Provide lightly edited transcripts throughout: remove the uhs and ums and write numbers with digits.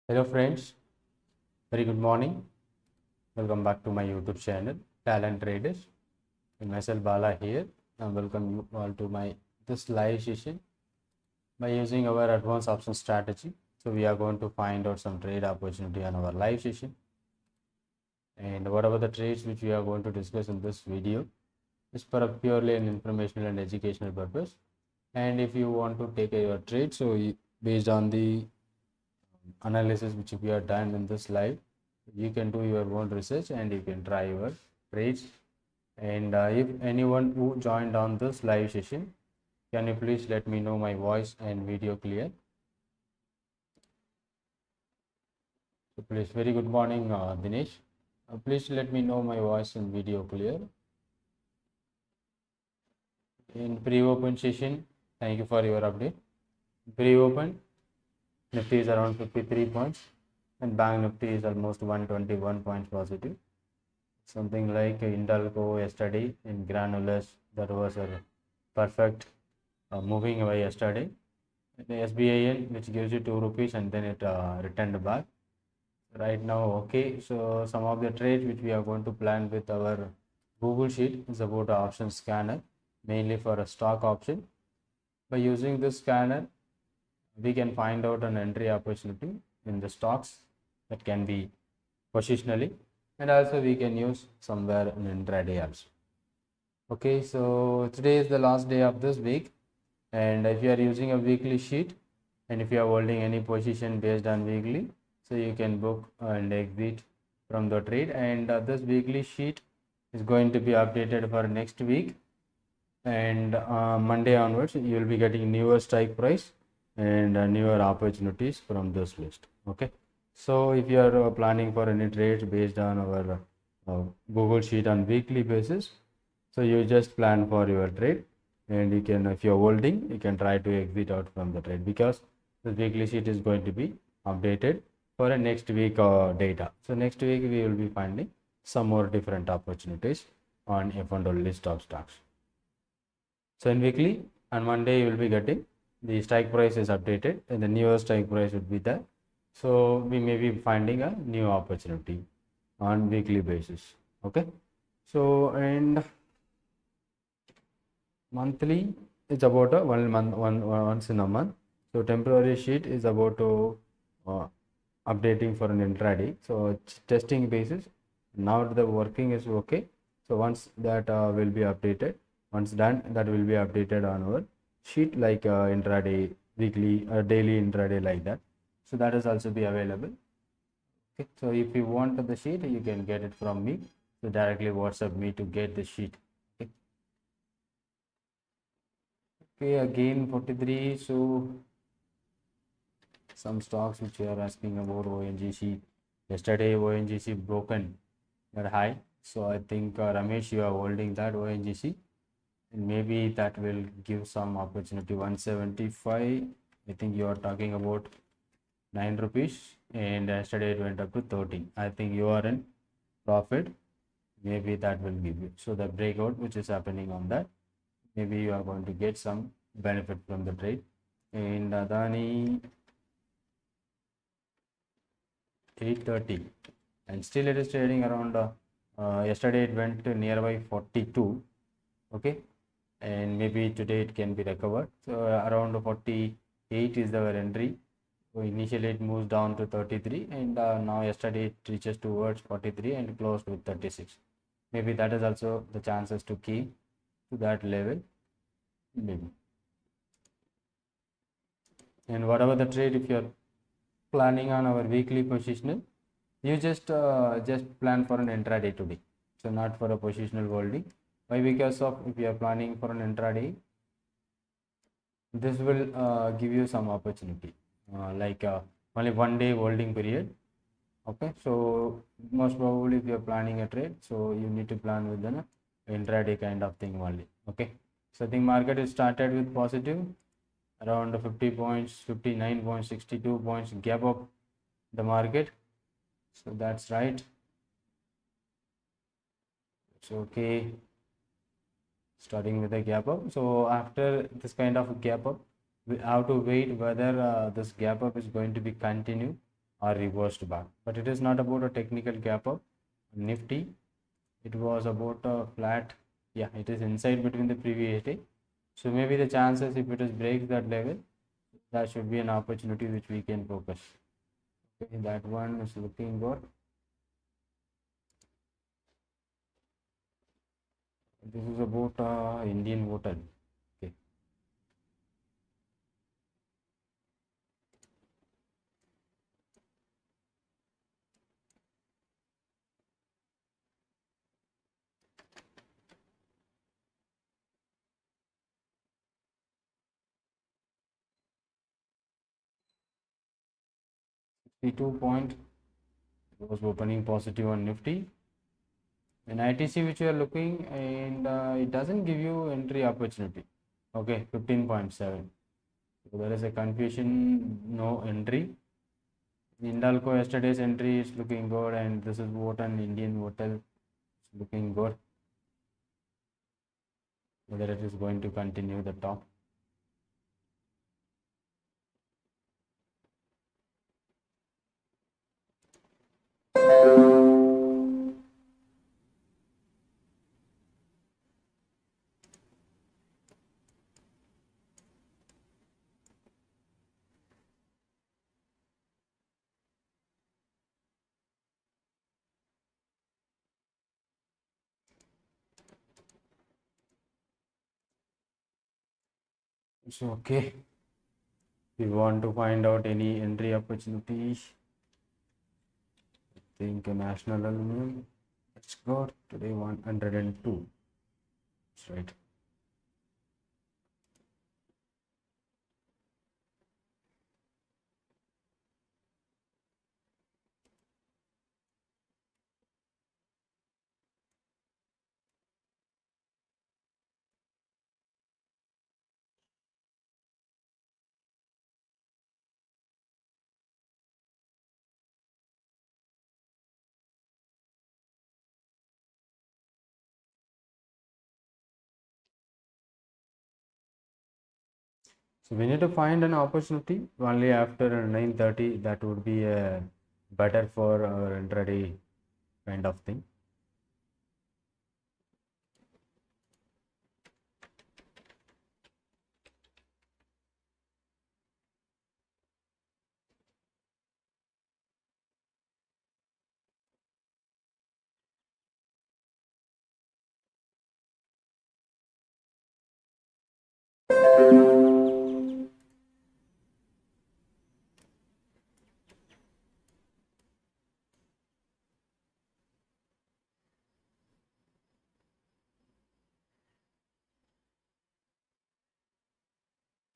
Hello friends, very good morning. Welcome back to my YouTube channel, Talent Traders. And myself Bala here, and welcome you all to my this live session by using our advanced option strategy. So we are going to find out some trade opportunity on our live session, and whatever the trades which we are going to discuss in this video is for a purely an informational and educational purpose. And if you want to take your trade, so based on the analysis which we have done in this live, you can do your own research and you can try your trades. And if anyone who joined on this live session, can you please let me know my voice and video clear? So please, very good morning, Dinesh. Please let me know my voice and video clear. In pre-open session, thank you for your update. Pre-open, Nifty is around 53 points and Bank Nifty is almost 121 points positive. Something like Indalco yesterday in granulars, that was a perfect moving away yesterday. The SBIN, which gives you 2 rupees and then it returned back. Right now, okay, so some of the trades which we are going to plan with our Google Sheet is about an option scanner, mainly for a stock option. By using this scanner, we can find out an entry opportunity in the stocks that can be positionally, and also we can use somewhere in intraday also. Okay, so today is the last day of this week, and if you are using a weekly sheet and if you are holding any position based on weekly, so you can book and exit from the trade. And this weekly sheet is going to be updated for next week, and Monday onwards you will be getting newer strike price and newer opportunities from this list. Okay, so if you are planning for any trades based on our Google Sheet on weekly basis, so you just plan for your trade, and you can, if you're holding, you can try to exit out from the trade, because the weekly sheet is going to be updated for a next week data. So next week we will be finding some more different opportunities on F&O list of stocks. So in weekly, on Monday you will be getting the strike price is updated and the newer strike price would be there. So we may be finding a new opportunity on weekly basis. Okay, so and monthly is about a once in a month. So temporary sheet is about updating for an intraday. So testing basis. Now the working is okay. So once that will be updated, once done, that will be updated on our sheet, like intraday, weekly, daily, intraday, like that. So that is also be available. Okay. So if you want the sheet, you can get it from me. So directly WhatsApp me to get the sheet. Okay, again 43. So some stocks which you are asking about, ONGC. Yesterday ONGC broken that high. So I think Ramesh, you are holding that ONGC, and maybe that will give some opportunity. 175. I think you are talking about 9 rupees, and yesterday it went up to 13. I think you are in profit. Maybe that will give you. So the breakout which is happening on that, maybe you are going to get some benefit from the trade. And Adani 830, and still it is trading around yesterday it went to nearby 42. Okay, and maybe today it can be recovered. So around 48 is our entry. So initially it moves down to 33, and now yesterday it reaches towards 43 and closed with 36. Maybe that is also the chances to keep to that level, maybe. And whatever the trade, if you're planning on our weekly positional, you just plan for an intraday today, so not for a positional holding. Why? Because of, if you are planning for an intraday, this will give you some opportunity, like only 1 day holding period. Okay, so most probably if you are planning a trade, so you need to plan with an intraday kind of thing only. Okay, so I think market is started with positive around 50 points, 59.62 points gap up the market. So that's right. It's okay. Starting with a gap up. So after this kind of gap up, we have to wait whether this gap up is going to be continued or reversed back, but it is not about a technical gap up. Nifty, it was about a flat. Yeah, it is inside between the previous day, so maybe the chances, if it is breaks that level, that should be an opportunity which we can focus. Okay, that one is looking good. This is about Indian hotel. Okay. The 2 point was opening positive on Nifty. In ITC, which you are looking, and it doesn't give you entry opportunity. Okay, 15.7. So there is a confusion, no entry. Indalco yesterday's entry is looking good, and this is what an Indian hotel is looking good. Whether it is going to continue the top. So okay, we want to find out any entry opportunities. I think a national aluminum. Let's go today 102. That's right. So we need to find an opportunity only after 9:30. That would be better for our intraday kind of thing.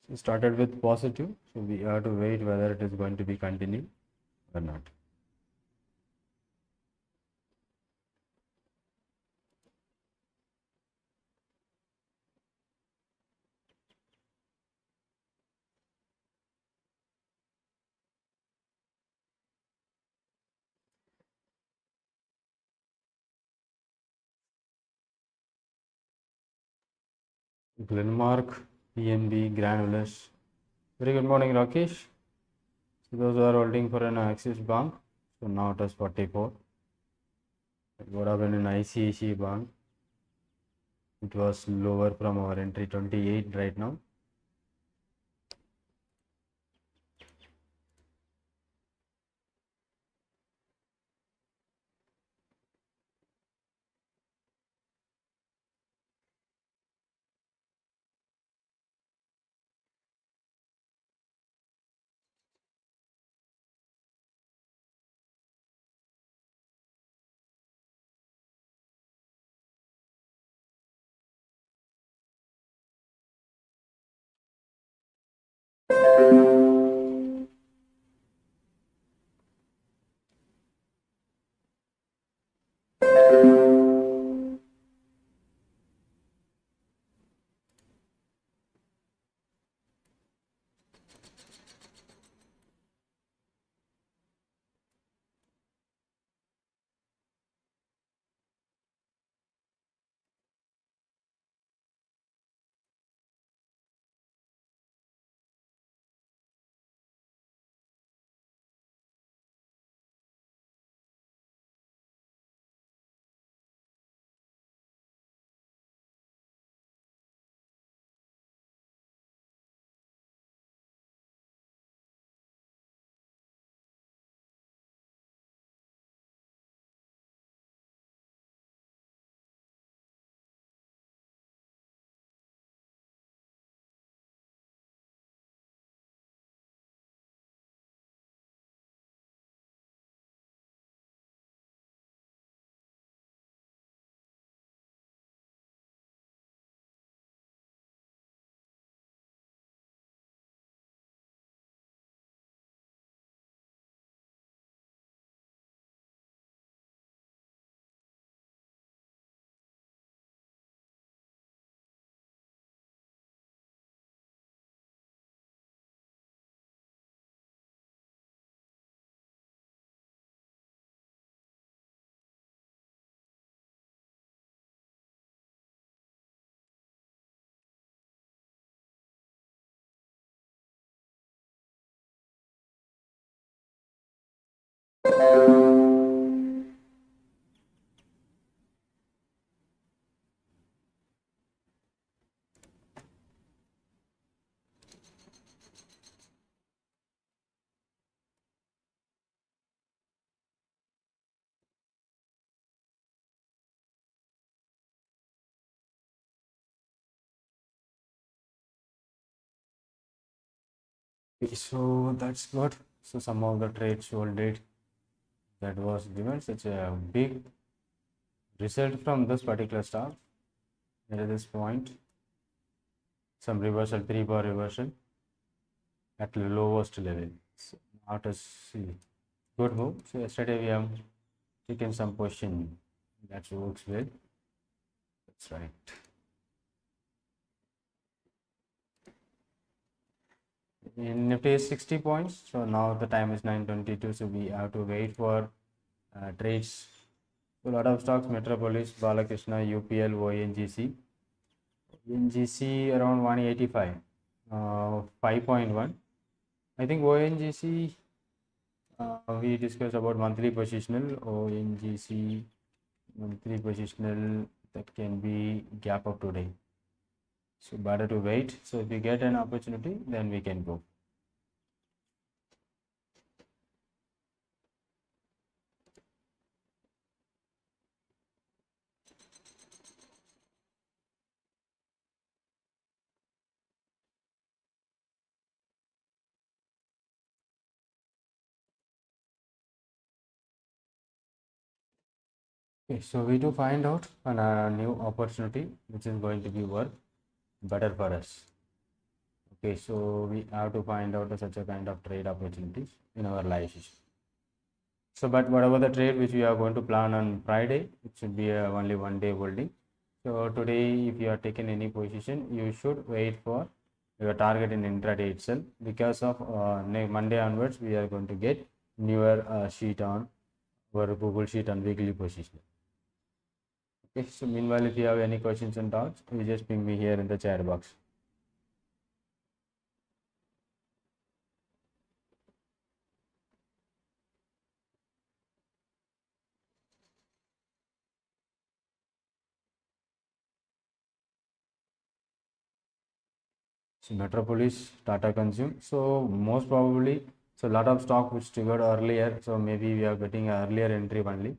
So started with positive, so we have to wait whether it is going to be continued or not. Glenmark, PNB, Granules. Very good morning, Rakesh. So those are holding for an Axis Bank. So now it is 44. It would have been an ICICI Bank. It was lower from our entry 28 right now. Okay, so that's good. So some of the trades hold it that was given such a big result from this particular stock at this point. Some reversal, 3 bar reversal at the lowest level. So not a good move. So yesterday we have taken some position that works well. That's right. In Nifty is 60 points. So now the time is 9:22. So we have to wait for trades. So a lot of stocks: Metropolis, Balakrishna, UPL, ONGC. ONGC around 185, 5.1. I think ONGC. We discussed about monthly positional. ONGC monthly positional that can be gap up today. So better to wait. So if we get an opportunity, then we can go. Okay, so we do find out a new opportunity which is going to be work better for us. Okay, so we have to find out such a kind of trade opportunities in our life. So, but whatever the trade which we are going to plan on Friday, it should be only 1 day holding. So today, if you are taking any position, you should wait for your target in intraday itself, because of Monday onwards we are going to get newer sheet on our Google sheet on weekly position. Okay, so meanwhile, if you have any questions and doubts, you just ping me here in the chat box. So Metropolis, Tata Consume. So most probably, so a lot of stock which triggered earlier. So maybe we are getting earlier entry only.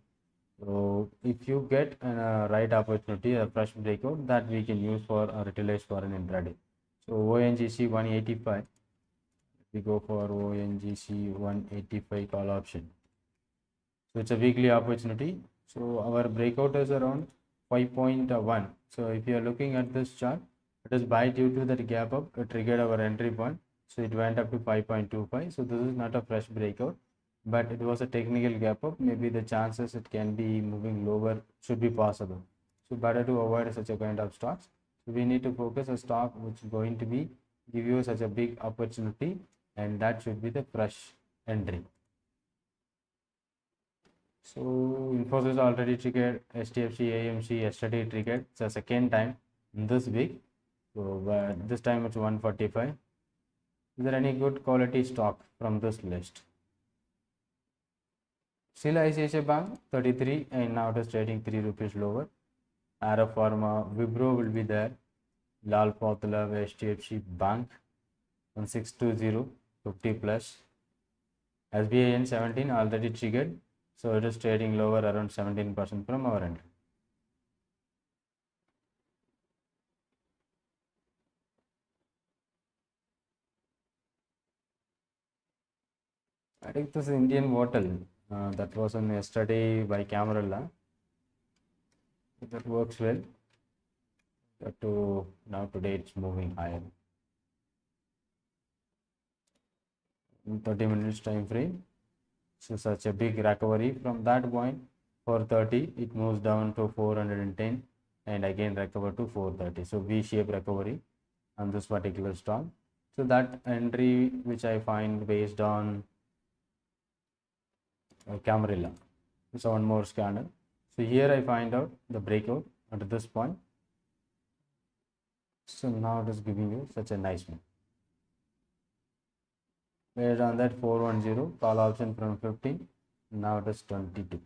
So if you get a right opportunity, a fresh breakout, that we can use for utilize for an intraday. So ONGC 185. We go for ONGC 185 call option. So it's a weekly opportunity. So our breakout is around 5.1. So if you are looking at this chart, it is buy due to that gap up, it triggered our entry point. So it went up to 5.25. So this is not a fresh breakout, but it was a technical gap up. Maybe the chances it can be moving lower should be possible. So better to avoid such a kind of stocks. So we need to focus a stock which is going to be give you such a big opportunity, and that should be the fresh entry. So Infosys already triggered, STFC, AMC yesterday triggered. It's the second time in this week. So this time it's 145. Is there any good quality stock from this list? Still ICICI Bank 33, and now it is trading 3 rupees lower. Arrow Pharma, Wipro will be there. Lal Pathla, HDFC Bank 1620, 50 plus. SBI N17 already triggered, so it is trading lower around 17% from our end. I think this is Indian Hotel that was on yesterday by Camarilla. That works well. But now today it's moving higher. In 30 minutes time frame. So such a big recovery from that point 430, it moves down to 410 and again recover to 430. So V-shaped recovery on this particular stock. So that entry which I find based on Camarilla. So one more scanner. So here I find out the breakout at this point. So now it is giving you such a nice one. Based on that 410 call option from 15. Now it is 22.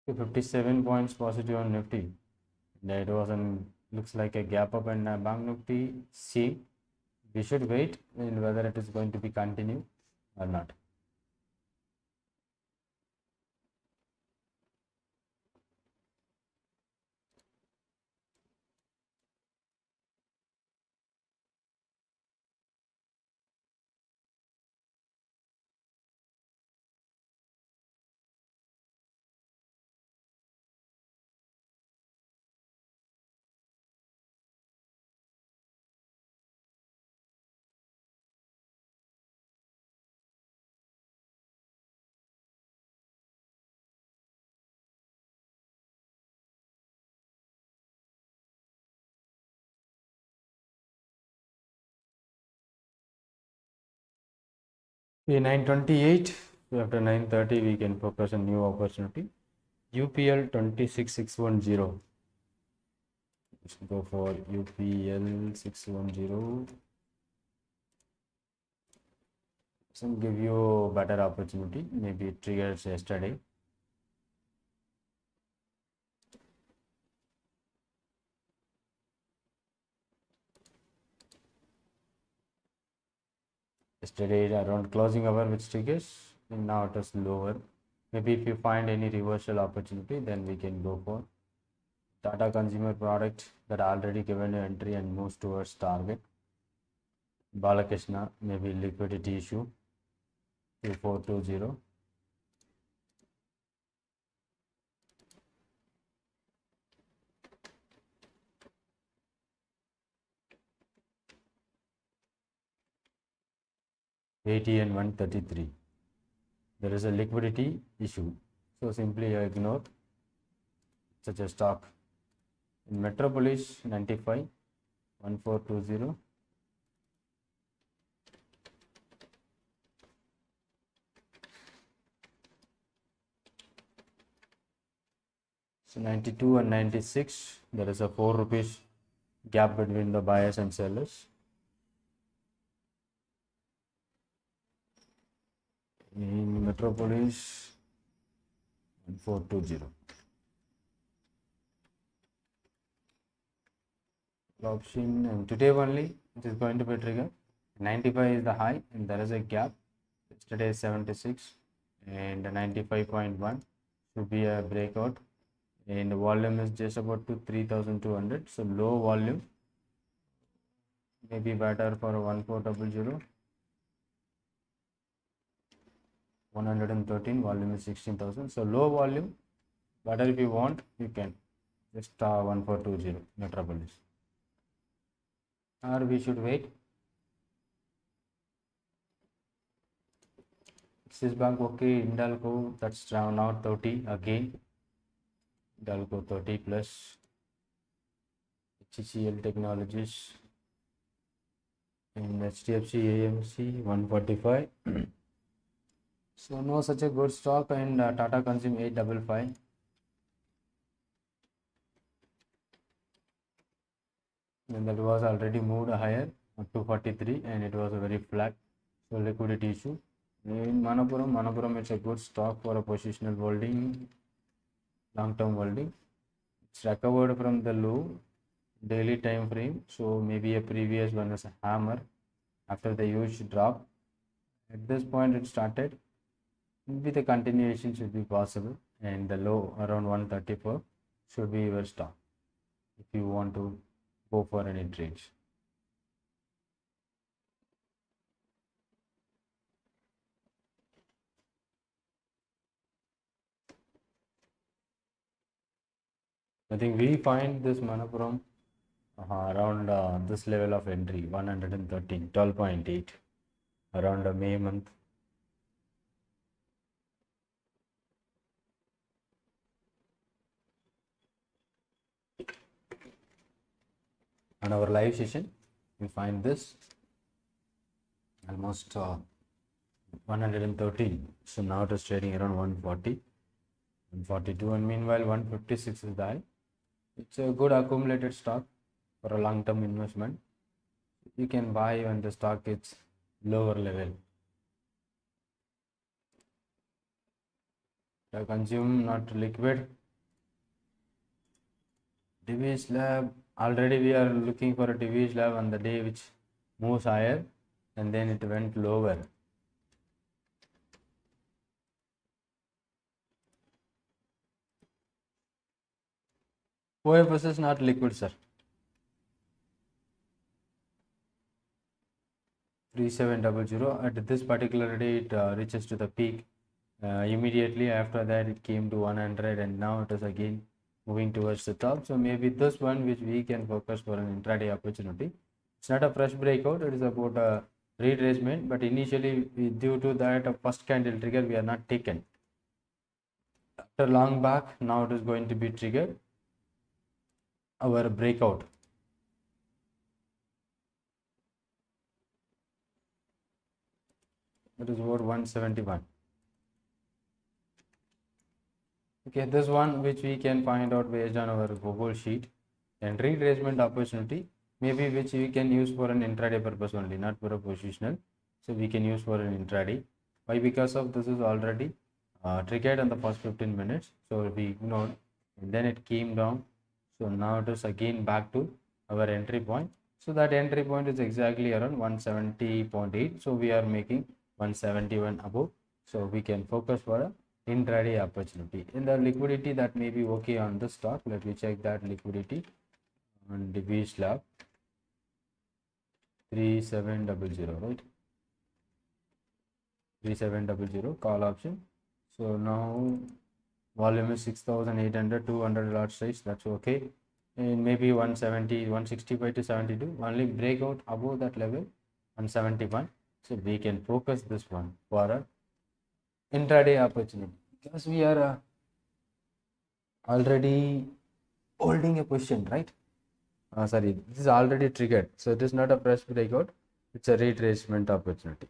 So 57 points positive on Nifty. That was an looks like a gap up, and Bank Nifty C. We should wait in whether it is going to be continue or not. Okay, 9:28. So after 9:30, we can focus on new opportunity. UPL 26610. Let's go for UPL 610. Some give you better opportunity. Maybe it triggers yesterday. Yesterday around closing hour which triggers, and now it is lower. Maybe if you find any reversal opportunity, then we can go for Tata Consumer Product that already given an entry and moves towards target. Balakrishna, maybe liquidity issue 2420. ATN 133. There is a liquidity issue, so simply ignore such a stock. In Metropolis 95 1420. So 92 and 96, there is a 4 rupees gap between the buyers and sellers. In Metropolis 1420. Option, and today only it is going to be trigger. 95 is the high, and there is a gap. Yesterday is 76, and 95.1 should be a breakout. And the volume is just about to 3200, so low volume may be better for 1400. 113 volume is 16,000, so low volume, better if you want you can just 1420 Metropolis, or we should wait. Axis Bank okay, Indalco that's now 30 again, Indalco 30 plus, HCL Technologies and HDFC AMC 145. So no such a good stock, and Tata Consume 855. And that was already moved higher up to 43, and it was a very flat, so liquidity issue. In Manapuram it's a good stock for a positional holding, long term holding. It's recovered from the low daily time frame, so maybe a previous one is a hammer after the huge drop. At this point it started, maybe the continuation should be possible, and the low around 134 should be your stop if you want to go for any trades. I think we find this Manapuram around this level of entry 113, 12.8 around May month. On our live session we find this almost 113. So now it is trading around 140, 142, and meanwhile 156 is the high. It's a good accumulated stock for a long-term investment. You can buy when the stock is lower level. Consume, not liquid. DV slab, already we are looking for a DV slab on the day which moves higher and then it went lower. OFS is not liquid, sir. 3700 at this particular day it reaches to the peak. Immediately after that it came to 100 and now it is again moving towards the top. So maybe this one which we can focus for an intraday opportunity. It's not a fresh breakout, it is about a retracement, but initially due to that first candle trigger we are not taken. After long back, now it is going to be triggered our breakout. That is about 171. Okay, this one which we can find out based on our Google sheet, and retracement opportunity maybe which we can use for an intraday purpose only, not for a positional. So we can use for an intraday. Why? Because of this is already triggered in the first 15 minutes. So we ignored and then it came down. So now it is again back to our entry point. So that entry point is exactly around 170.8. So we are making 171 above. So we can focus for a intraday opportunity. In the liquidity that may be okay on the stock. Let me check that liquidity on the DV slab. 3700, right? 3700 call option. So now volume is 6,800, 200 lot size, that's okay. And maybe 170, 165 to 72, only breakout above that level 171. So we can focus this one for a intraday opportunity because we are already holding a position, right? Sorry, this is already triggered, so it is not a fresh breakout, it's a retracement opportunity.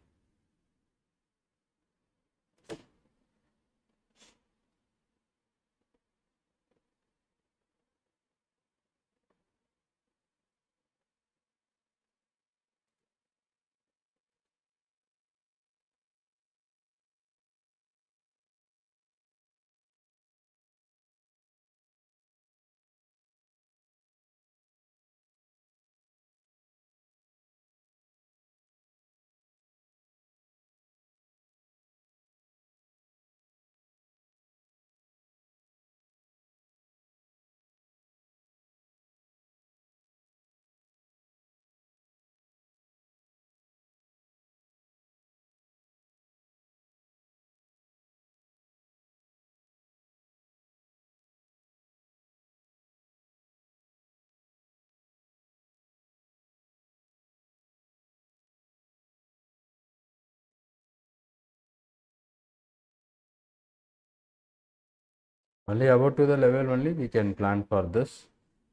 Only about to the level only we can plan for this.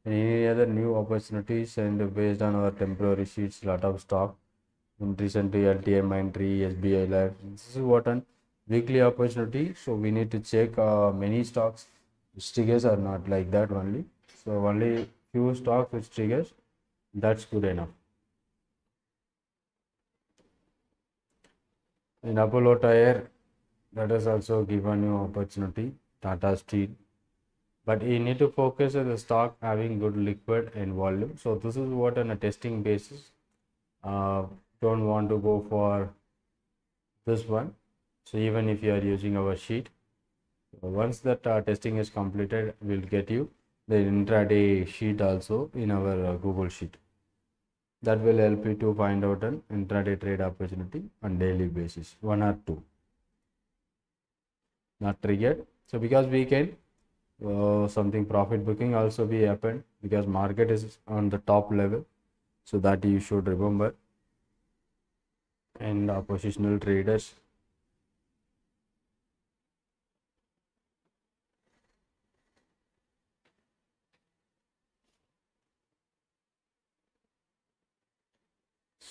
Any other new opportunities and based on our temporary sheets, lot of stock in recently LTM, Mindtree, SBI Life. This is what an weekly opportunity. So we need to check many stocks which triggers are not like that only. So only few stocks which triggers, that's good enough. In Apollo Tire, that is also given you opportunity. Tata Steel. But you need to focus on the stock having good liquid and volume. So this is what on a testing basis. Don't want to go for this one. So even if you are using our sheet, once that testing is completed, we'll get you the intraday sheet also in our Google sheet. That will help you to find out an intraday trade opportunity on daily basis, 1 or 2. Not triggered. So because we can something profit booking also be happened because market is on the top level, so that you should remember. And positional traders,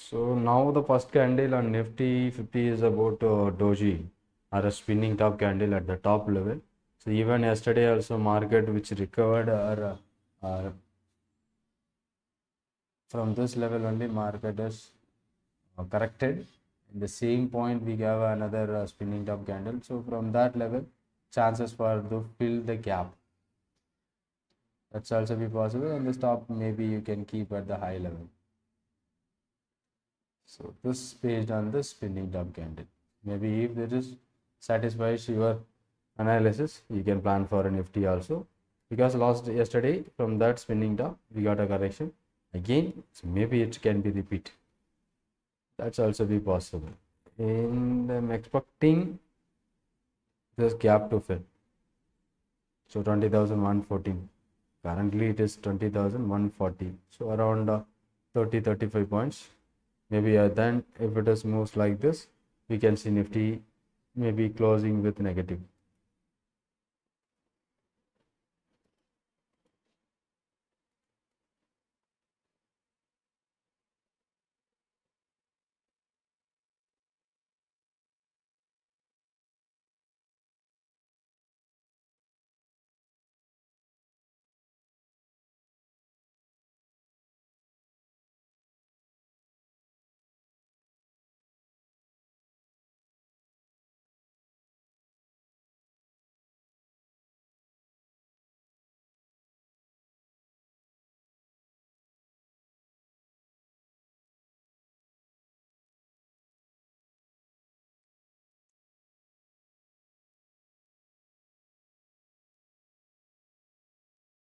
So now the first candle on Nifty 50 is about doji or a spinning top candle at the top level. So even yesterday also market which recovered or from this level only market is corrected. In the same point we have another spinning top candle. So from that level chances for to fill the gap. That's also be possible, and the stop maybe you can keep at the high level. So this based on the spinning top candle. Maybe if it is satisfies your analysis, you can plan for an Nifty also. Because yesterday from that spinning top we got a correction again, so maybe it can be repeat. That's also be possible. And I'm expecting this gap to fill. So 20,114. Currently it is 20,140. So around 30-35 points. Maybe then if it is moves like this, we can see Nifty maybe closing with negative.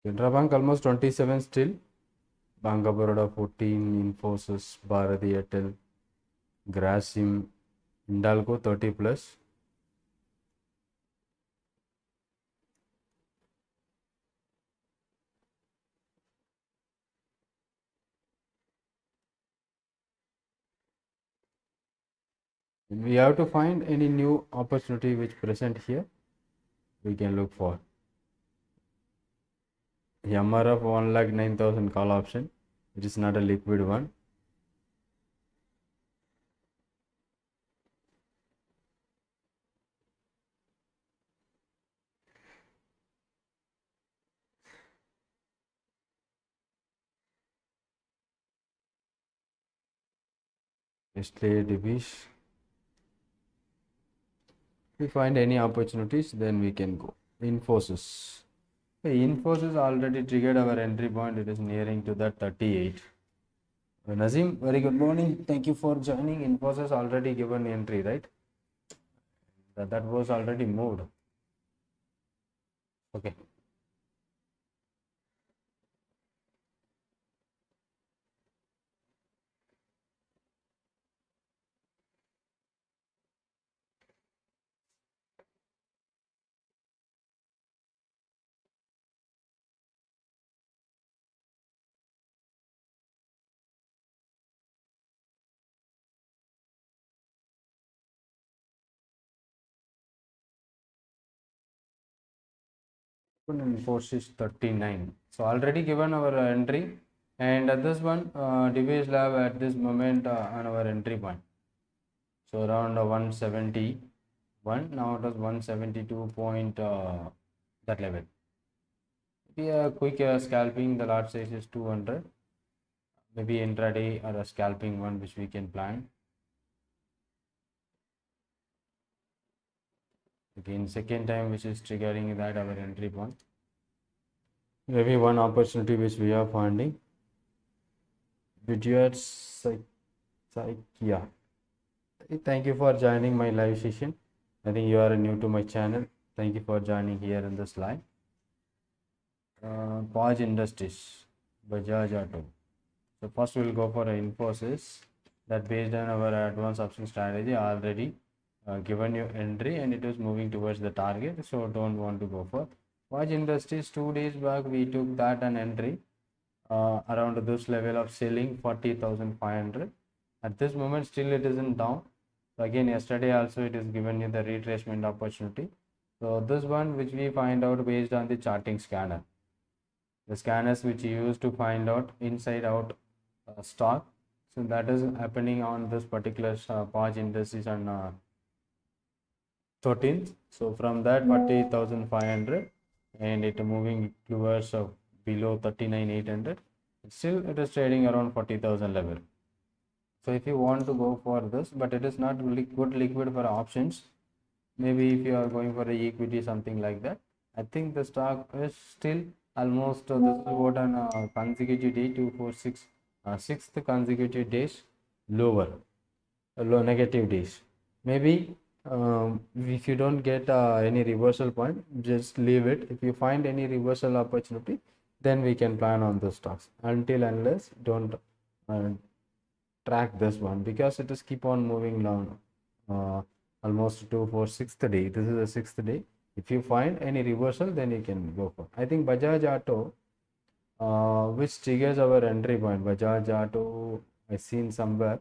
Canara Bank almost 27 still. Bank of Baroda 14, Infosys, Bharati Airtel, Grasim, Hindalco 30 plus. We have to find any new opportunity which present here. We can look for MRF 1,09,000 call option. It is not a liquid one. Stay division. If we find any opportunities, then we can go. Infosys. Infosys already triggered our entry point. It is nearing to that 38. Nazim, very good morning. Thank you for joining. Infosys already given entry, right? That was already moved. Okay. Infosys 39. So already given our entry, and at this one, device lab at this moment on our entry point. So around 171. Now it is 172 point that level. Maybe a quick scalping. The lot size is 200. Maybe intraday or a scalping one which we can plan. Again, second time which is triggering that our entry point. Maybe one opportunity which we are finding. Video yeah. Thank you for joining my live session. I think you are new to my channel. Thank you for joining here in this live. Pause Industries, Bajaj Auto. So first we'll go for Infosys. That based on our advanced option strategy already given you entry and it is moving towards the target. So don't want to go for Watch Industries. 2 days back we took that an entry around this level of selling 40,500. At this moment still it isn't down. So again yesterday also it is given you the retracement opportunity. So this one which we find out based on the charting scanner. The scanners which you use to find out inside out stock. So that is happening on this particular pause indices on 13th. So from that 40,500 and it moving towards below 39,800. Still it is trading around 40,000 level. So if you want to go for this, but it is not really good liquid for options. Maybe if you are going for a equity, something like that. I think the stock is still almost this is what on consecutive day 246 sixth consecutive days lower, low negative days. Maybe if you don't get any reversal point, just leave it. If you find any reversal opportunity, then we can plan on the stocks. Until unless don't uh, track this one because it is keep on moving down. Almost to for sixth day. This is the sixth day. If you find any reversal, then you can go for. I think Bajaj Auto, which triggers our entry point. Bajaj Auto, I seen somewhere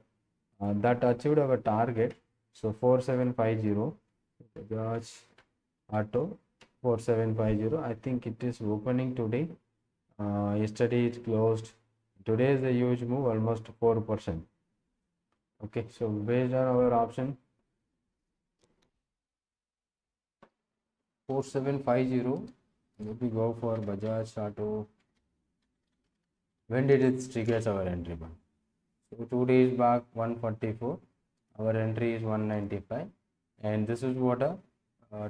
that achieved our target. So 4750. Bajaj Auto 4750. I think it is opening today. Yesterday it closed. Today is a huge move, almost 4%. Okay, so based on our option 4750, if we go for Bajaj Auto, when did it triggers our entry point? So 2 days back 144, our entry is 195, and this is what a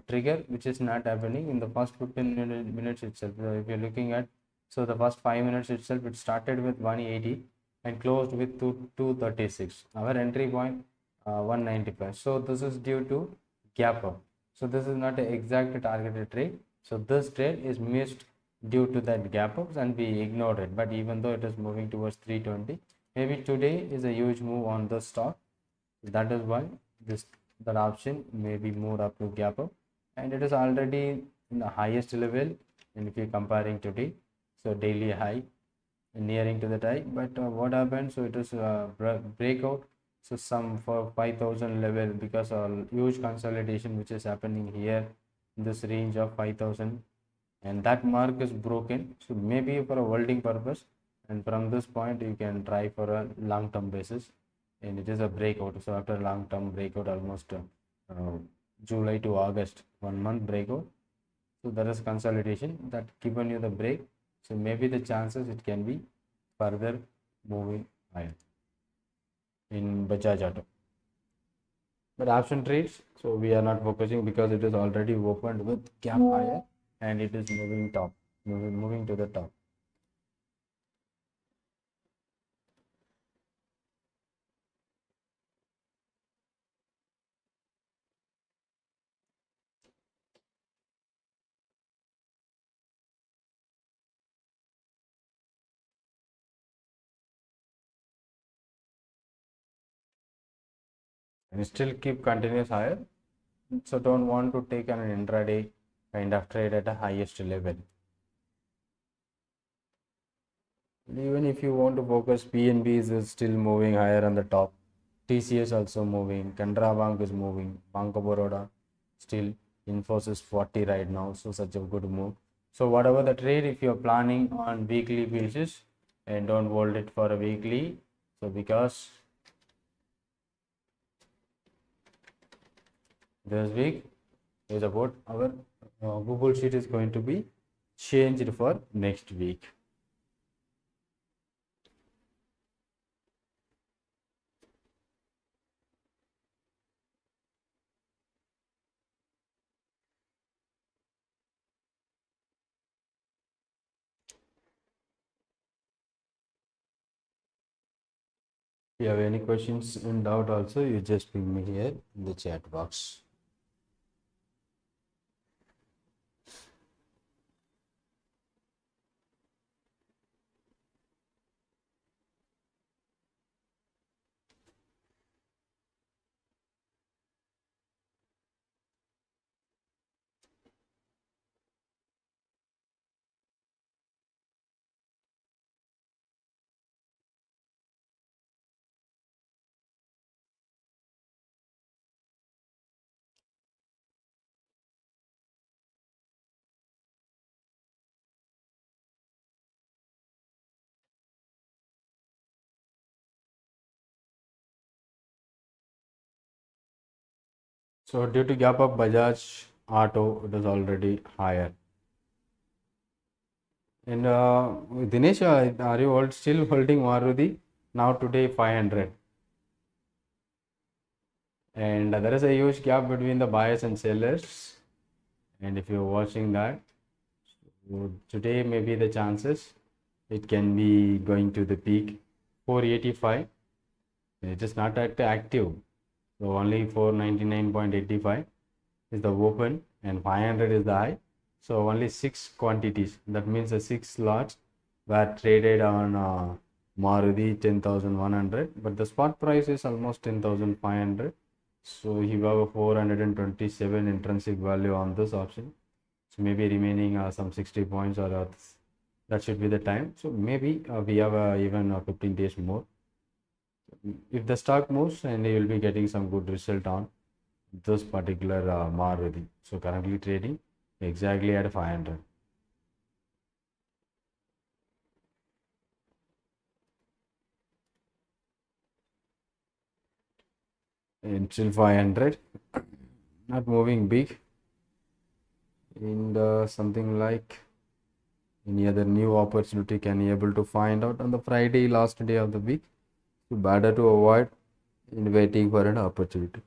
trigger which is not happening in the first 15 minutes itself. If you're looking at, so the first 5 minutes itself, it started with 180 and closed with 236. Our entry point 195. So this is due to gap up. So this is not an exact targeted trade. So this trade is missed due to that gap ups and we ignored it. But even though it is moving towards 320, maybe today is a huge move on the stock. That is why this that option may be moved up to gap up, and it is already in the highest level. And if you're comparing today, so daily high nearing to the high. But what happened? So it is breakout. So some for 5,000 level because huge consolidation which is happening here in this range of 5,000, and that mark is broken. So maybe for a holding purpose, and from this point you can try for a long term basis, and it is a breakout. So after a long term breakout, almost July to August, 1 month breakout, so there is consolidation that given you the break. So maybe the chances it can be further moving higher in Bajaj Auto. But option trades, so we are not focusing because it is already opened with gap higher and it is moving top, moving to the top. And still keep continuous higher. So don't want to take an intraday kind of trade at a highest level. Even if you want to focus, PNBs is still moving higher on the top. TCS also moving. Canara Bank is moving. Bank of Baroda still. Infosys 40 right now. So such a good move. So whatever the trade, if you're planning on weekly basis, and don't hold it for a weekly. So because this week is about our Google Sheet is going to be changed for next week. If you have any questions in doubt also, you just ping me here in the chat box. So due to gap up Bajaj Auto, it is already higher. And Dinesh, are you still holding Maruti? Now today 500. And there is a huge gap between the buyers and sellers. And if you're watching that, so today maybe the chances it can be going to the peak 485. It is not that active. So only 499.85 is the open and 500 is the high. So only 6 quantities. That means the 6 lots were traded on Maruti 10,100. But the spot price is almost 10,500. So you have a 427 intrinsic value on this option. So maybe remaining some 60 points or that should be the time. So maybe we have even 15 days more. If the stock moves, and you will be getting some good result on this particular Maruti. So currently trading exactly at 500. And still 500, not moving big. And something like any other new opportunity can be able to find out on the Friday, last day of the week. So better to avoid in waiting for an opportunity.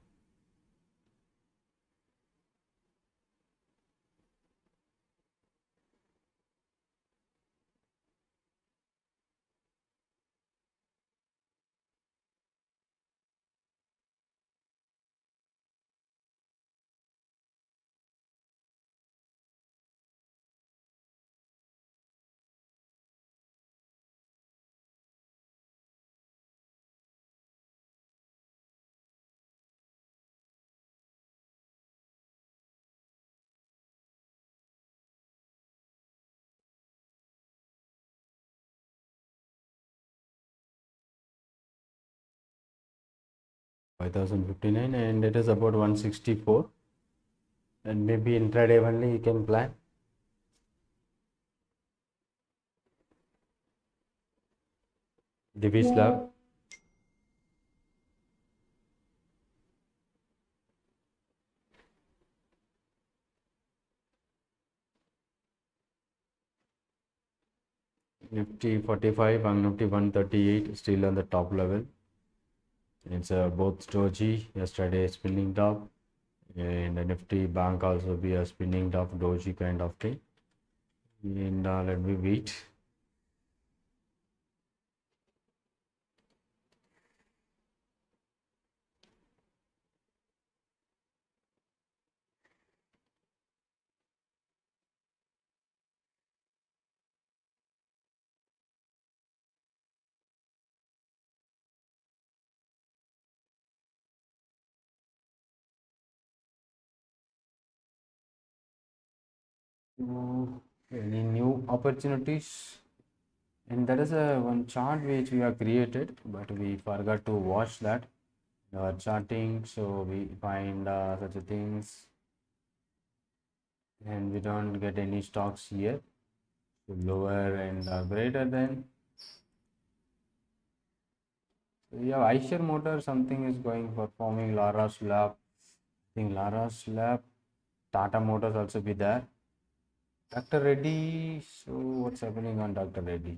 $5,059 and it is about 164, and maybe intraday only you can plan. Divi slab. Nifty 45, Bank Nifty 138 still on the top level. It's both doji yesterday spinning top, and the Nifty Bank also be a spinning top doji kind of thing. And let me wait. Any new opportunities? And that is a one chart which we have created, but we forgot to watch that. Charting, so we find such a things, and we don't get any stocks here. So lower and greater than. So we have Eicher Motor, something is going performing. Lara Slab, I think Lara Slab, Tata Motors also be there. Dr. Reddy, so what's happening on Dr. Reddy?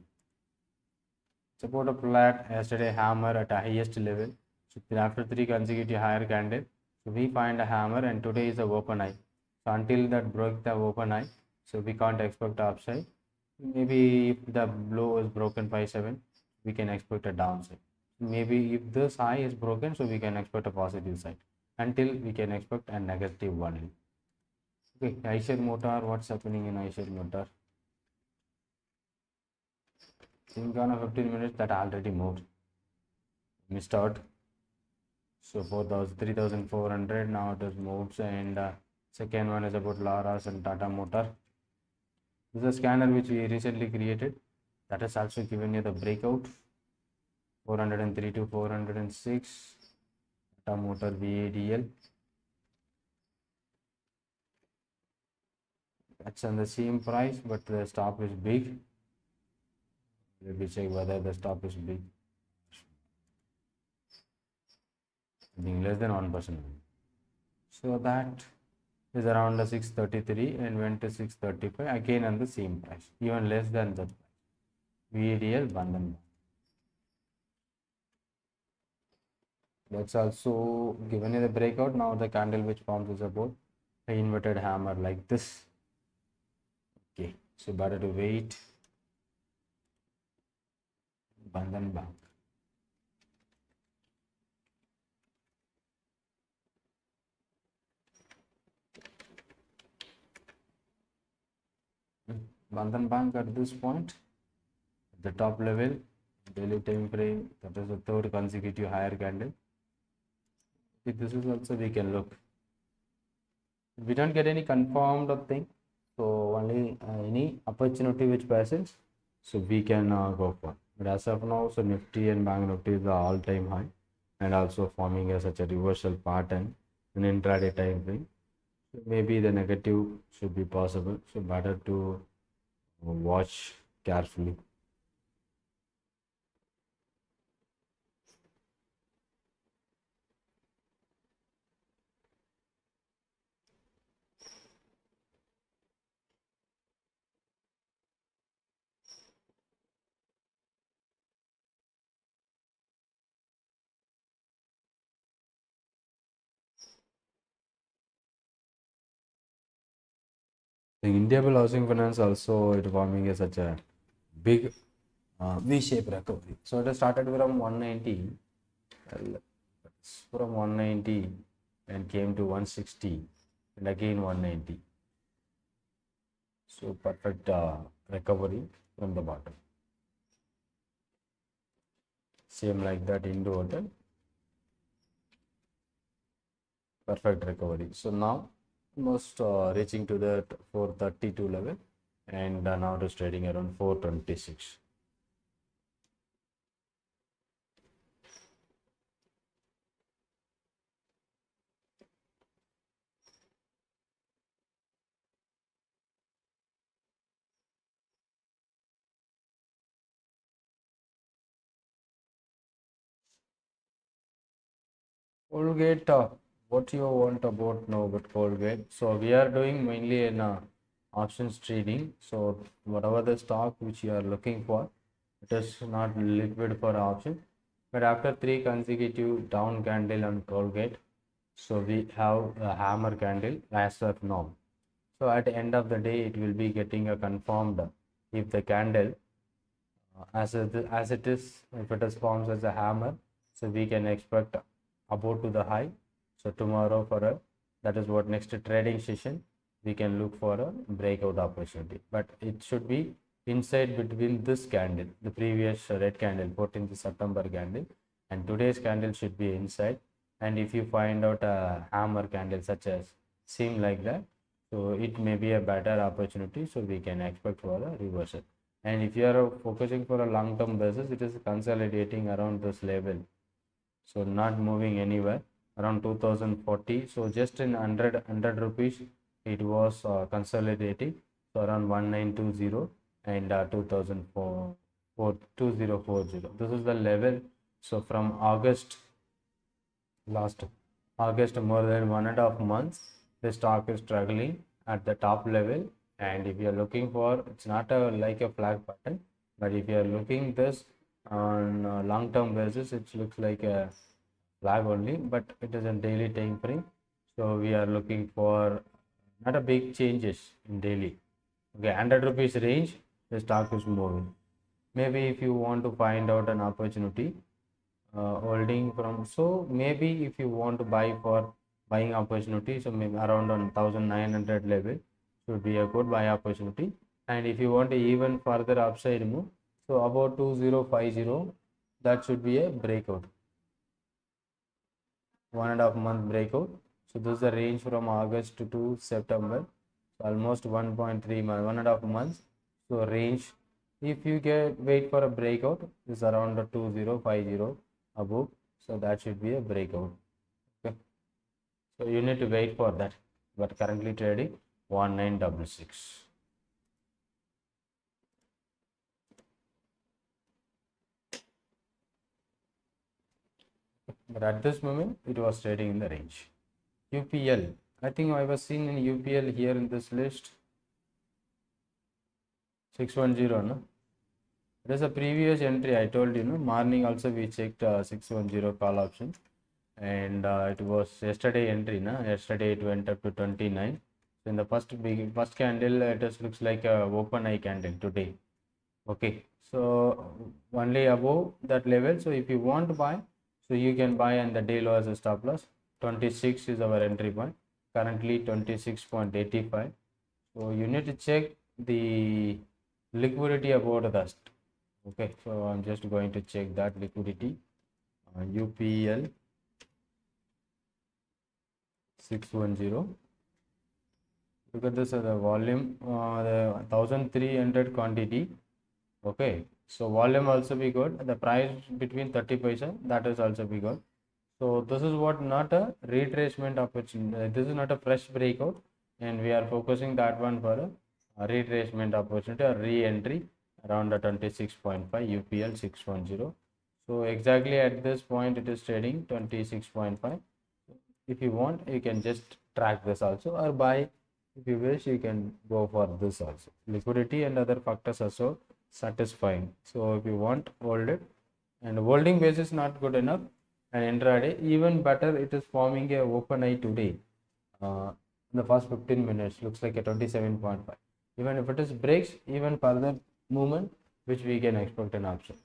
Support a flat yesterday hammer at a highest level. So after 3 consecutive higher candle, so we find a hammer, and today is a open eye. So until that broke the open eye, so we can't expect upside. Maybe if the low is broken by 7, we can expect a downside. Maybe if this high is broken, so we can expect a positive side. Until we can expect a negative one. Okay, Eicher Motor, what's happening in Eicher Motor? Think on a 15 minutes that already moved. Missed out. So 4,000, 3,400 now it is moves, and second one is about Laras and Tata Motor. This is a scanner which we recently created, that has also given you the breakout 403 to 406. Tata Motor VADL, that's on the same price, but the stop is big. Let me check whether the stop is big. I think less than 1%. So that is around the 633 and went to 635 again on the same price, even less than that price. VDL Bandhan Bank. That's also given in the breakout. Now the candle which forms is about an inverted hammer like this. Okay, so better to wait. Bandhan Bank. Bandhan Bank at this point, at the top level, daily time frame, that is the third consecutive higher candle. If this is also we can look. We don't get any confirmed thing, so only any opportunity which passes, so we can go for. But as of now, so Nifty and Bank Nifty is the all-time high, and also forming a such a reversal pattern in intraday time frame. So maybe the negative should be possible. So better to watch carefully. The Indiable Housing Finance also it forming a such a big V-shaped recovery. So it has started from 190, from 190 and came to 160 and again 190. So perfect recovery from the bottom. Same like that Indo Hotel. Perfect recovery. So now almost reaching to the 432 level, and now it is trading around 426. Colgate, what you want about know about Colgate? So we are doing mainly in options trading. So whatever the stock which you are looking for, it is not liquid for option. But after three consecutive down candle on Colgate, so we have a hammer candle as of now. So at the end of the day, it will be getting a confirmed if the candle as it is, if it is forms as a hammer, so we can expect about to the high. So tomorrow for a, that is what next trading session we can look for a breakout opportunity, but it should be inside between this candle, the previous red candle 14th September candle, and today's candle should be inside. And if you find out a hammer candle such as seem like that, so it may be a better opportunity, so we can expect for a reversal. And if you are focusing for a long term basis, it is consolidating around this level, so not moving anywhere around 2040. So just in 100 rupees it was consolidating, so around 1920 and 2004 2040, this is the level. So from last August, more than 1.5 months, the stock is struggling at the top level. And if you are looking for, it's not a like a flag pattern, but if you are looking this on a long term basis, it looks like a flag only, but it is a daily time frame. So we are looking for not a big changes in daily. Okay, 100 rupees range, the stock is moving. Maybe if you want to find out an opportunity, holding from, so maybe if you want to buy for buying opportunity, so maybe around 1900 level should be a good buy opportunity. And if you want to even further upside move, so about 2050, that should be a breakout, 1.5 month breakout. So this is the range from August to September, so almost 1.3 months, 1.5 months. So range, if you get wait for a breakout, is around 2050 above, so that should be a breakout. Okay, so you need to wait for that, but currently trading 1966. But at this moment it was trading in the range. UPL. I think I was seeing in UPL here in this list. 610, no? It is a previous entry. I told you, no, morning also we checked 610 call option, and it was yesterday entry, no? Yesterday it went up to 29. So in the first candle, it just looks like a open eye candle today. Okay, so only above that level. So if you want to buy, so you can buy, and the day low as a stop loss. 26 is our entry point. Currently 26.85. So you need to check the liquidity about that. Okay, so I'm just going to check that liquidity. UPL 610. Look at this, the volume, the 1300 quantity. Okay, so volume also be good. The price between 30 paisa, that is also be good. So this is what, not a retracement opportunity. This is not a fresh breakout, and we are focusing that one for a retracement opportunity or re-entry around the 26.5 UPL 610. So exactly at this point it is trading 26.5. If you want, you can just track this also, or buy. If you wish, you can go for this also. Liquidity and other factors also satisfying. So if you want, hold it. And holding base is not good enough. And intraday, even better, it is forming a open eye today. In the first 15 minutes, looks like a 27.5. Even if it is breaks, even further movement, which we can expect an option.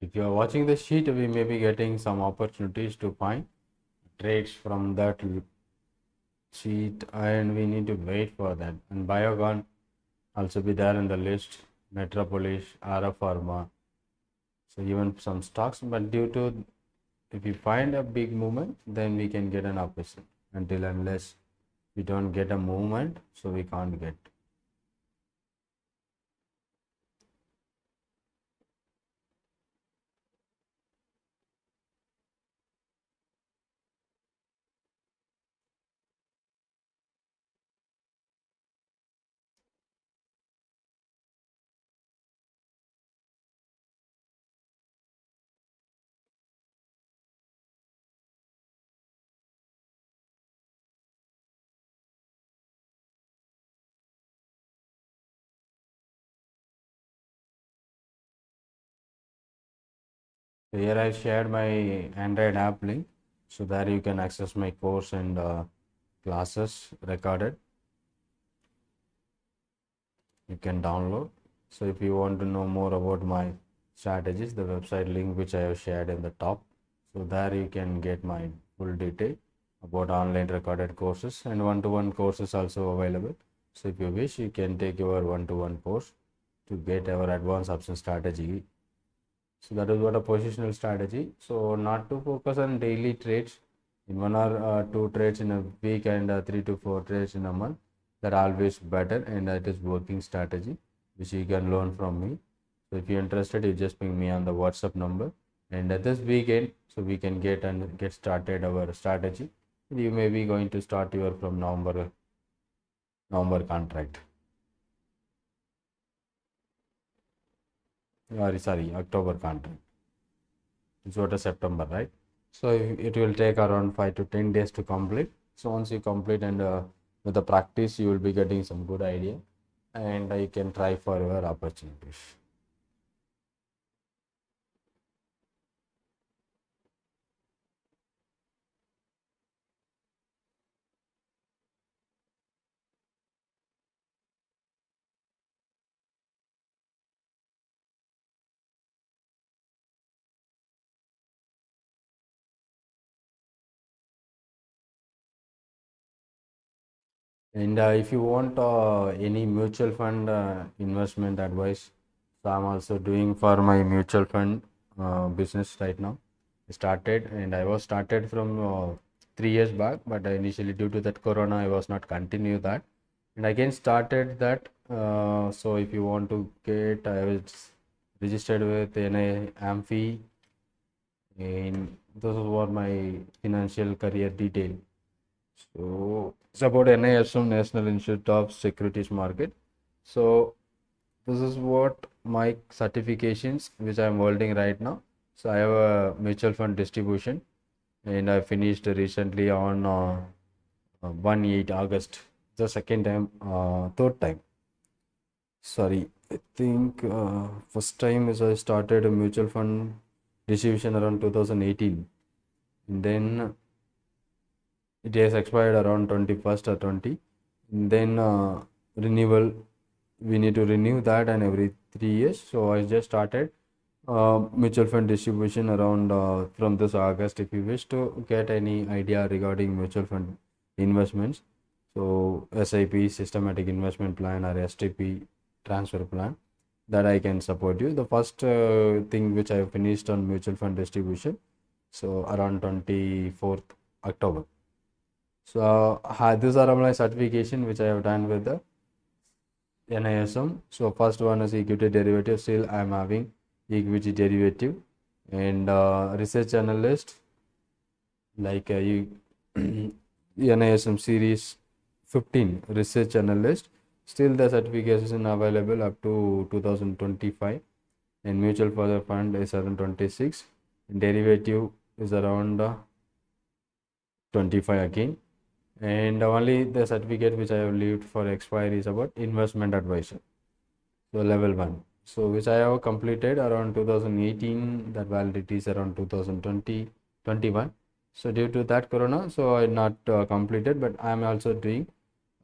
If you are watching the sheet, we may be getting some opportunities to find trades from that sheet, and we need to wait for that. And Biogon also be there in the list, Metropolis, Ara Pharma. So even some stocks, but due to, if we find a big movement, then we can get an option. Until unless we don't get a movement, so we can't get. So here I shared my Android app link, so there you can access my course and classes recorded. You can download. So if you want to know more about my strategies, the website link which I have shared in the top, so there you can get my full detail about online recorded courses, and one-to-one courses also available. So if you wish, you can take your one-to-one course to get our advanced option strategy. So that is what a positional strategy. So not to focus on daily trades in one or two trades in a week, and 3 to 4 trades in a month. that always better, and that is working strategy which you can learn from me. So if you're interested, you just ping me on the WhatsApp number, and this weekend, so we can get started our strategy. You may be going to start your from November contract. Sorry, October contract. It's what a September, right? So it will take around 5 to 10 days to complete. So once you complete, and with the practice, you will be getting some good idea, and you can try for your opportunities. And if you want any mutual fund investment advice, so I'm also doing for my mutual fund business right now. I started, and I was started from 3 years back, but initially due to that corona, I was not continue that, and again started that. So if you want to get, I was registered with NI Amphi, and those were my financial career detail. So it's about NISM, National Institute of Securities Market. So this is what my certifications which I'm holding right now. So I have a mutual fund distribution, and I finished recently on 1/8 August. The second time, third time. Sorry, I think first time is I started a mutual fund distribution around 2018, and then it has expired around 21st or 20. And then renewal, we need to renew that, and every 3 years. So I just started mutual fund distribution around from this August. If you wish to get any idea regarding mutual fund investments, so SIP, systematic investment plan, or STP, transfer plan, that I can support you. The first thing which I finished on mutual fund distribution, so around 24th October. So these are my certification which I have done with the NISM. So first one is equity derivative. Still I am having equity derivative, and research analyst, like you NISM series 15 research analyst. Still the certification available up to 2025, and mutual fund is around 26. Derivative is around 25 again, and only the certificate which I have leaved for expiry is about investment advisor, so level 1, so which I have completed around 2018. That validity is around 2020 21. So due to that corona, so I not completed, but I am also doing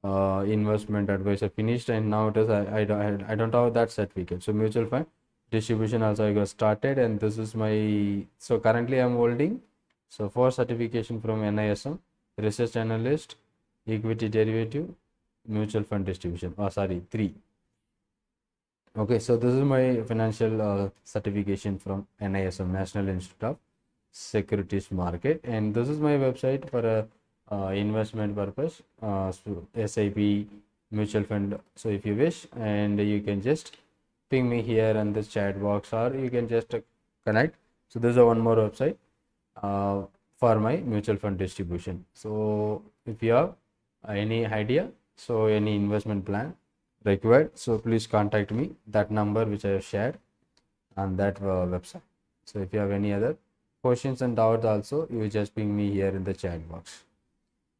investment advisor finished, and now it is I don't have that certificate. So mutual fund distribution also I got started, and this is my, so currently I am holding so 4 certification from NISM: research analyst, equity derivative, mutual fund distribution. Oh, sorry, 3. Okay, so this is my financial certification from NISM, National Institute of Securities Market, and this is my website for a investment purpose, so SIP, mutual fund. So if you wish, and you can just ping me here in this chat box, or you can just connect. So this is one more website for my mutual fund distribution. So if you have any idea, so any investment plan required, so please contact me, that number which I have shared on that website. So if you have any other questions and doubts also, you just ping me here in the chat box.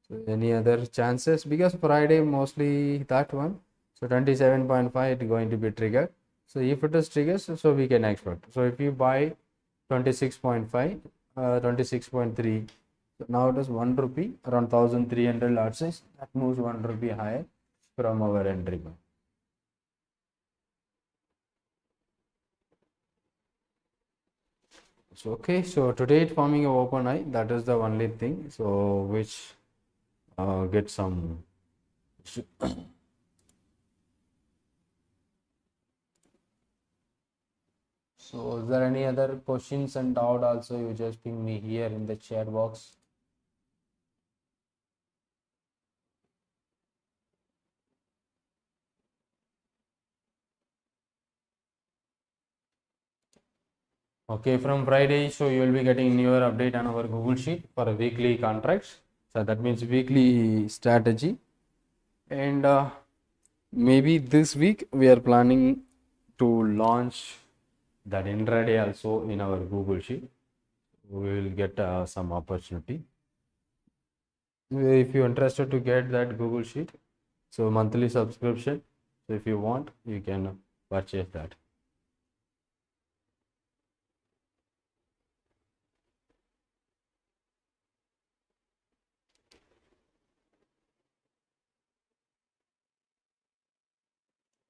So any other chances, because Friday mostly that one, so 27.5 it going to be triggered. So if it is triggers, so we can expect. So if you buy 26.5, 26.3, so now it is 1 rupee, around 1300 lot size, that moves 1 rupee higher from our entry point. So okay, so today it forming a open eye, that is the only thing, so which get some so is there any other questions and doubt also, you just ping me here in the chat box. Okay, from Friday, so you will be getting newer update on our Google Sheet for a weekly contracts. So that means weekly strategy. And maybe this week we are planning to launch that intraday also in our Google Sheet. We will get some opportunity. If you're interested to get that Google Sheet, so monthly subscription. So if you want, you can purchase that.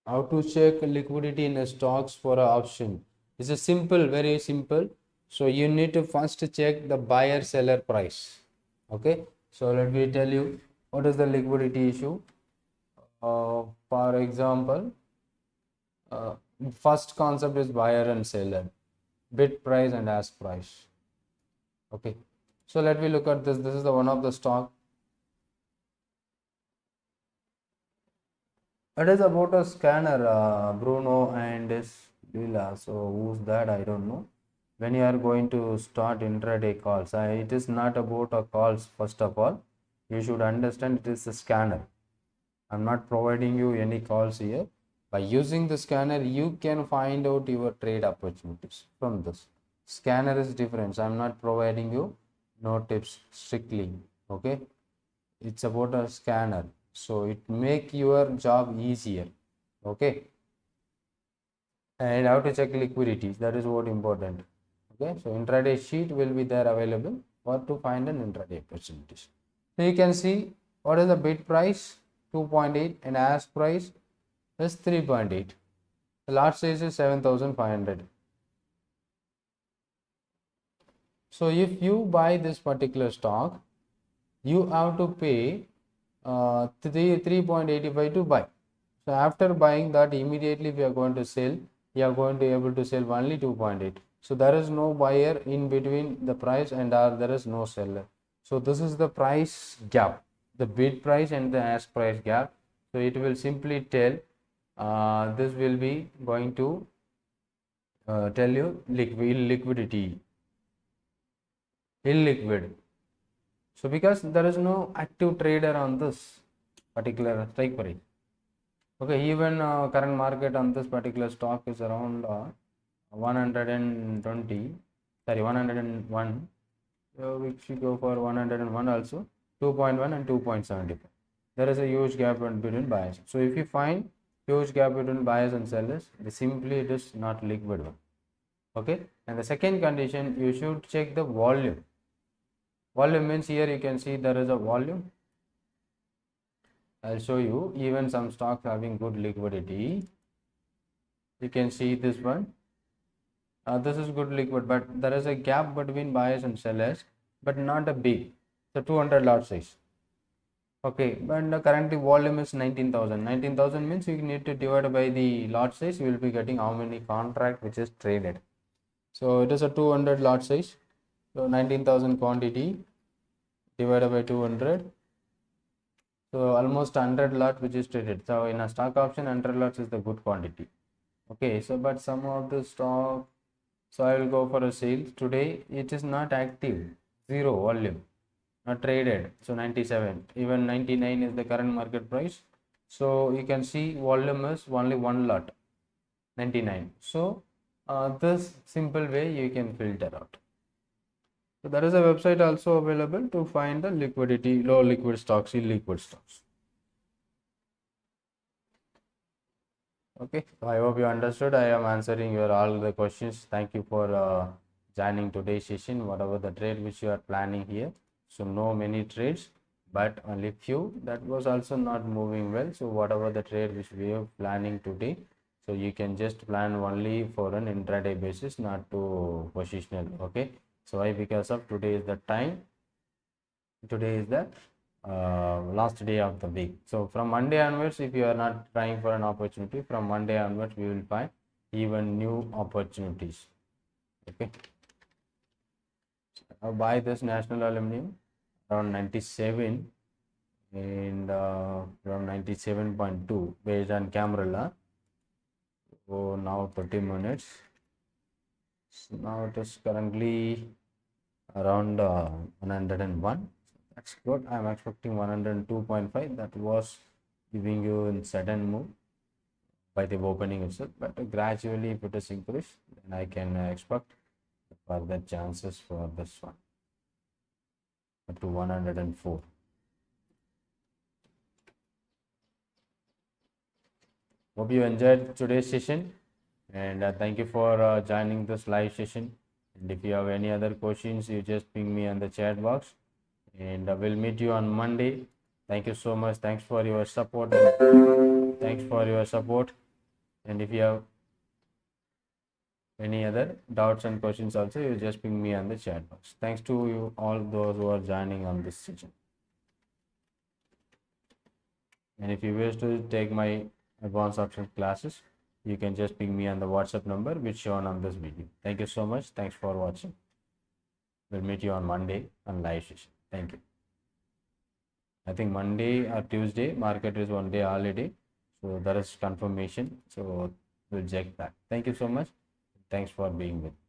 How to check liquidity in stocks for an option? It's a simple, very simple. So you need to first check the buyer seller price. Okay. So let me tell you what is the liquidity issue. For example, uh, first concept is buyer and seller, bid price and ask price. Okay. So let me look at this. This is the one of the stock. It is about a scanner, Bruno and his Lila. So who's that? I don't know. When you are going to start intraday calls, it is not about a calls. First of all, you should understand it is a scanner. I'm not providing you any calls here. By using the scanner, you can find out your trade opportunities from this. Scanner is different. I'm not providing you no tips strictly. Okay, it's about a scanner, so it make your job easier. Okay, and how to check liquidities, that is what important. Okay, so intraday sheet will be there available for to find an intraday opportunities. So you can see what is the bid price 2.8 and ask price is 3.8. The lot size is 7,500. So if you buy this particular stock, you have to pay 3.85 to buy. So after buying that, immediately we are going to sell. We are going to be able to sell only 2.8. So there is no buyer in between the price and there is no seller. So this is the price gap, the bid price and the ask price gap. So it will simply tell this will be going to tell you liquidity, illiquid. So because there is no active trader on this particular strike price. Okay, even current market on this particular stock is around 120, sorry 101. Which we go for 101 also, 2.1 and 2.75. There is a huge gap between buyers. So if you find huge gap between buyers and sellers, simply it is not liquid one. Okay, and the second condition, you should check the volume. Volume means here you can see there is a volume. I'll show you even some stocks having good liquidity. You can see this one. This is good liquid, but there is a gap between buyers and sellers, but not a big. So 200 lot size. Okay, but the currently volume is 19,000. 19,000 means you need to divide by the lot size. You will be getting how many contract which is traded. So it is a 200 lot size. So 19,000 quantity divided by 200. So almost 100 lot which is traded. So in a stock option, 100 lots is the good quantity. Okay, so but some of the stock, so I will go for a sale today. It is not active, zero volume, not traded. So 97, even 99 is the current market price. So you can see volume is only one lot, 99. So this simple way you can filter out. So there is a website also available to find the liquidity, low liquid stocks, illiquid stocks. Okay, so I hope you understood. I am answering your all the questions. Thank you for joining today's session. Whatever the trade which you are planning here, so no many trades, but only few. That was also not moving well. So whatever the trade which we are planning today, so you can just plan only for an intraday basis, not to positional. Okay, so why? Because of today is the time. Today is the last day of the week. So from Monday onwards, if you are not trying for an opportunity, from Monday onwards we will find even new opportunities. Okay, so now buy this national aluminum around 97 and around 97.2 based on Camarilla. So now 30 minutes. So now it is currently around 101. That's good. I'm expecting 102.5. That was giving you in sudden move by the opening itself, but gradually if it is increased, then I can expect further chances for this one up to 104. Hope you enjoyed today's session, and thank you for joining this live session. And if you have any other questions, you just ping me on the chat box, and we'll meet you on Monday. Thank you so much. Thanks for your support. Thanks for your support. And if you have any other doubts and questions also, you just ping me on the chat box. Thanks to you all those who are joining on this session. And if you wish to take my advanced options classes, you can just ping me on the WhatsApp number which shown on this video. Thank you so much. Thanks for watching. We'll meet you on Monday on live session. Thank you. I think Monday or Tuesday market is 1 day holiday, so there is confirmation, so we'll check that. Thank you so much. Thanks for being with me.